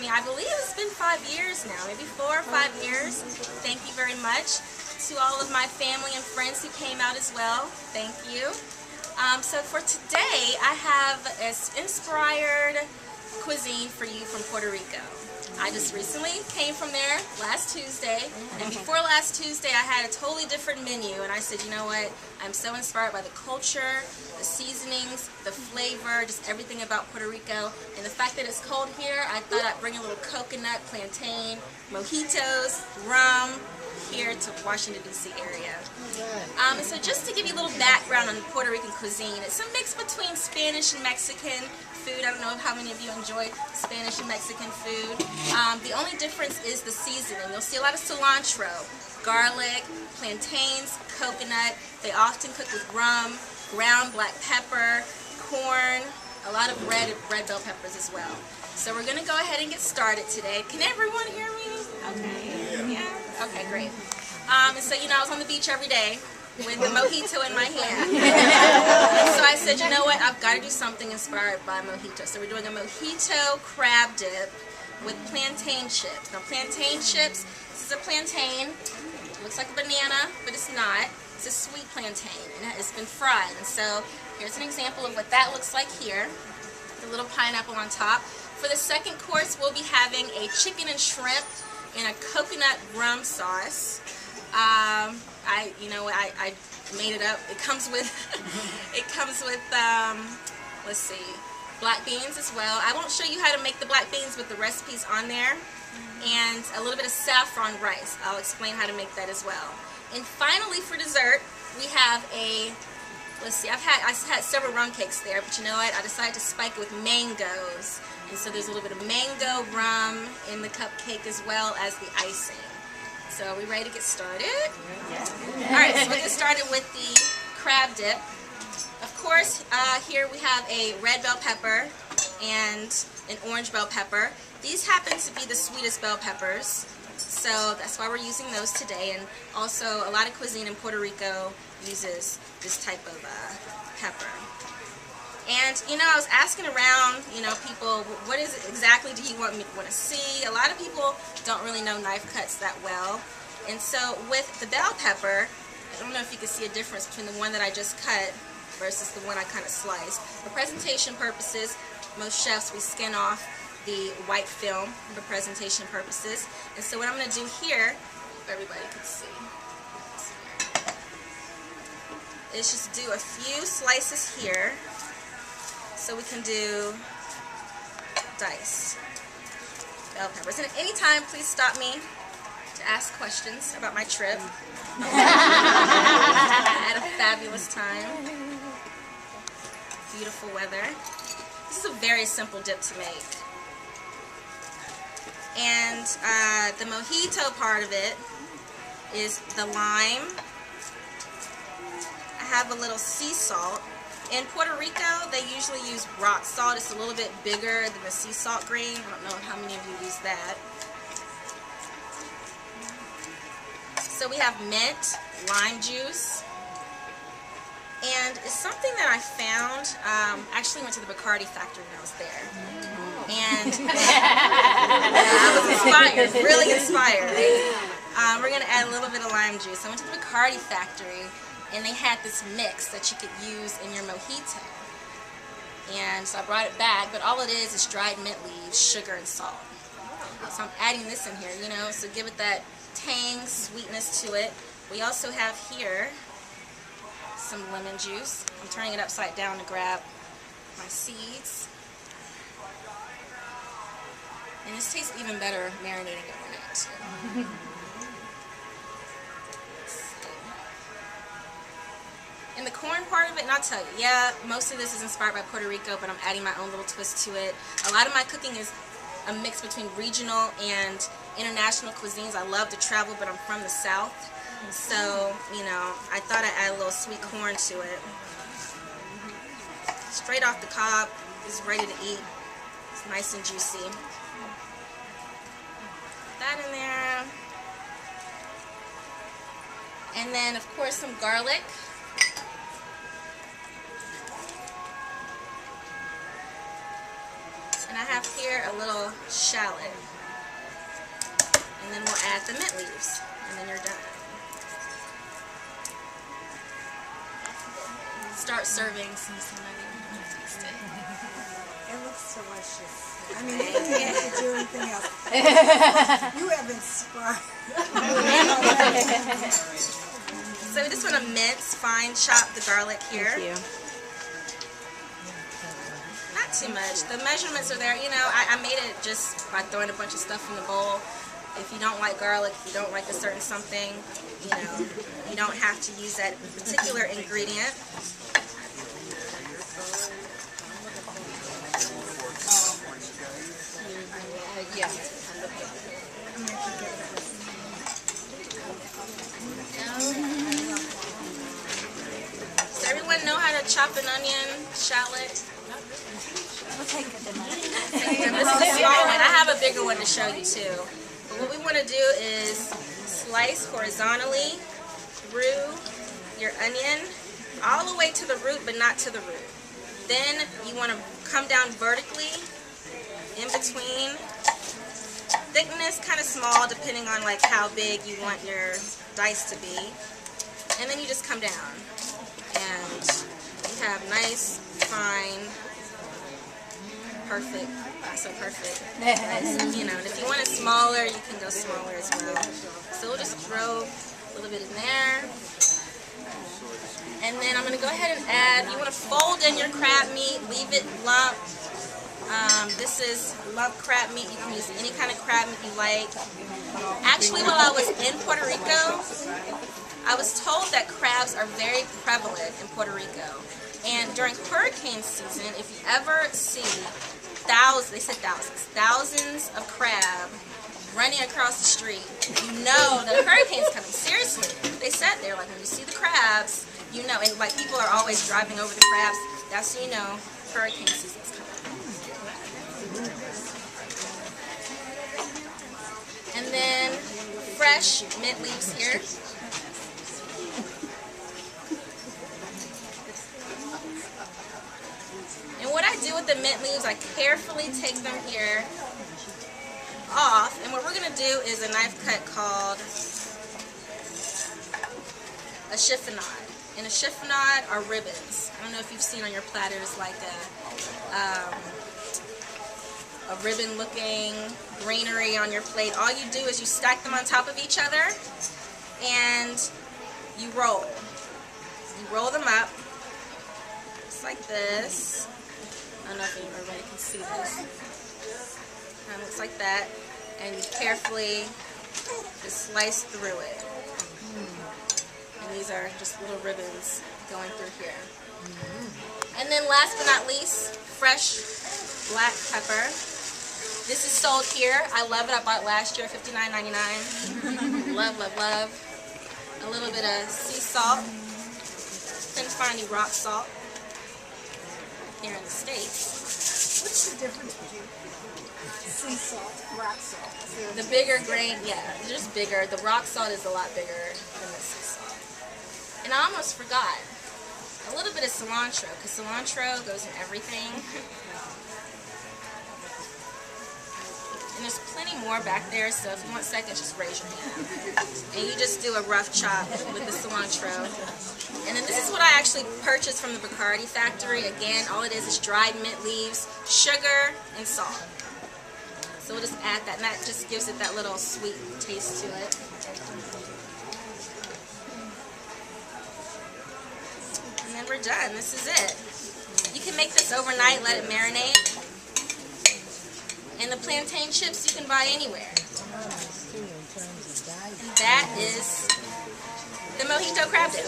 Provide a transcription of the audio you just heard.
me. I believe it's been 5 years now, maybe 4 or 5 years. Thank you very much. To all of my family and friends who came out as well, thank you. So for today, I have an inspired cuisine for you from Puerto Rico. I just recently came from there last Tuesday, and before last Tuesday I had a totally different menu, and I said, you know what, I'm so inspired by the culture, the seasonings, the flavor, just everything about Puerto Rico, and the fact that it's cold here, I thought I'd bring a little coconut, plantain, mojitos, rum here to Washington, D.C. area. And so just to give you a little background on Puerto Rican cuisine, it's a mix between Spanish and Mexican food. I don't know how many of you enjoy Spanish and Mexican food. The only difference is the seasoning. You'll see a lot of cilantro, garlic, plantains, coconut. They often cook with rum, ground black pepper, corn, a lot of red bell peppers as well. So we're going to go ahead and get started today. Can everyone hear me? Okay. Yeah? Okay, great. And so, you know, I was on the beach every day with the mojito in my hand. And so I said, you know what, I've got to do something inspired by mojito. So we're doing a mojito crab dip with plantain chips. Now plantain chips, this is a plantain. It looks like a banana, but it's not. It's a sweet plantain, and it's been fried. And so here's an example of what that looks like here. The little pineapple on top. For the second course, we'll be having a chicken and shrimp in a coconut rum sauce. I made it up. It comes with let's see, black beans as well. I won't show you how to make the black beans with the recipes on there, and a little bit of saffron rice. I'll explain how to make that as well. And finally, for dessert, we have a, let's see, I had several rum cakes there, but you know what? I decided to spike it with mangoes. And so there's a little bit of mango rum in the cupcake as well as the icing. So are we ready to get started? Yes. Alright, so we'll get started with the crab dip. Of course, here we have a red bell pepper and an orange bell pepper. These happen to be the sweetest bell peppers, so that's why we're using those today. And also, a lot of cuisine in Puerto Rico uses this type of pepper. And, you know, I was asking around, you know, people, what is it exactly do you want to see? A lot of people don't really know knife cuts that well. And so with the bell pepper, I don't know if you can see a difference between the one that I just cut versus the one I kind of sliced. For presentation purposes, most chefs, we skin off the white film for presentation purposes. And so what I'm going to do here, if everybody can see, is just do a few slices here. So we can do diced bell peppers. And at any time, please stop me to ask questions about my trip. I had a fabulous time. Beautiful weather. This is a very simple dip to make. And the mojito part of it is the lime. I have a little sea salt. In Puerto Rico, they usually use rock salt. It's a little bit bigger than the sea salt grain. I don't know how many of you use that. So we have mint, lime juice, and it's something that I found. I actually went to the Bacardi factory when I was there. And I was inspired, really inspired. We're going to add a little bit of lime juice. I went to the Bacardi factory, and they had this mix that you could use in your mojito. And so I brought it back, but all it is dried mint leaves, sugar, and salt. So I'm adding this in here, you know, so give it that tang, sweetness to it. We also have here some lemon juice. I'm turning it upside down to grab my seeds. And this tastes even better marinating overnight too. And the corn part of it, and I'll tell you, yeah, most of this is inspired by Puerto Rico, but I'm adding my own little twist to it. A lot of my cooking is a mix between regional and international cuisines. I love to travel, but I'm from the South. So, you know, I thought I'd add a little sweet corn to it. Straight off the cob, it's ready to eat. It's nice and juicy. Put that in there. And then, of course, some garlic. And I have here a little shallot. And then we'll add the mint leaves. And then you're done. Start serving some somebody wants to taste it. It looks delicious. I mean, you don't have to do anything else. You have inspired. So we just want to mince, fine chop the garlic here. Thank you. Not too much. The measurements are there. You know, I made it just by throwing a bunch of stuff in the bowl. If you don't like garlic, if you don't like a certain something, you know, you don't have to use that particular ingredient. Does everyone know how to chop an onion, shallot? We'll take it tonight. This is a small one. I have a bigger one to show you too. But what we want to do is slice horizontally through your onion all the way to the root, but not to the root. Then you want to come down vertically in between. Thickness kind of small depending on like how big you want your dice to be. And then you just come down and you have nice, fine, perfect, not so perfect. Nice, you know, and if you want it smaller, you can go smaller as well. So we'll just throw a little bit in there. And then I'm going to go ahead and add, you want to fold in your crab meat, leave it lump. This is lump crab meat. You can use any kind of crab meat you like. Actually, while I was in Puerto Rico, I was told that crabs are very prevalent in Puerto Rico. And during hurricane season, if you ever see thousands of crab running across the street, you know that a hurricane's coming. Seriously, they said there, like when you see the crabs, you know, and like people are always driving over the crabs, that's so you know hurricane season's coming. And then fresh mint leaves here. And what I do with the mint leaves, I carefully take them here off. And what we're going to do is a knife cut called a chiffonade. And a chiffonade are ribbons. I don't know if you've seen on your platters like a ribbon-looking greenery on your plate. All you do is you stack them on top of each other and you roll. You roll them up just like this. I don't know if everybody can see this. It looks like that. And you carefully just slice through it. And these are just little ribbons going through here. And then last but not least, fresh black pepper. This is sold here. I love it. I bought it last year, $59.99. Love, love, love. A little bit of sea salt. Couldn't find any rock salt here in the States. What's the difference between sea salt and rock salt? The bigger grain, yeah, they're just bigger. The rock salt is a lot bigger than the sea salt. And I almost forgot a little bit of cilantro, because cilantro goes in everything. And there's plenty more back there, so if you want seconds, just raise your hand. And you just do a rough chop with the cilantro. And then this is what I actually purchased from the Bacardi factory. Again, all it is dried mint leaves, sugar, and salt. So we'll just add that, and that just gives it that little sweet taste to it. And then we're done. This is it. You can make this overnight, let it marinate. And the plantain chips you can buy anywhere. And that is the Mojito crab dip.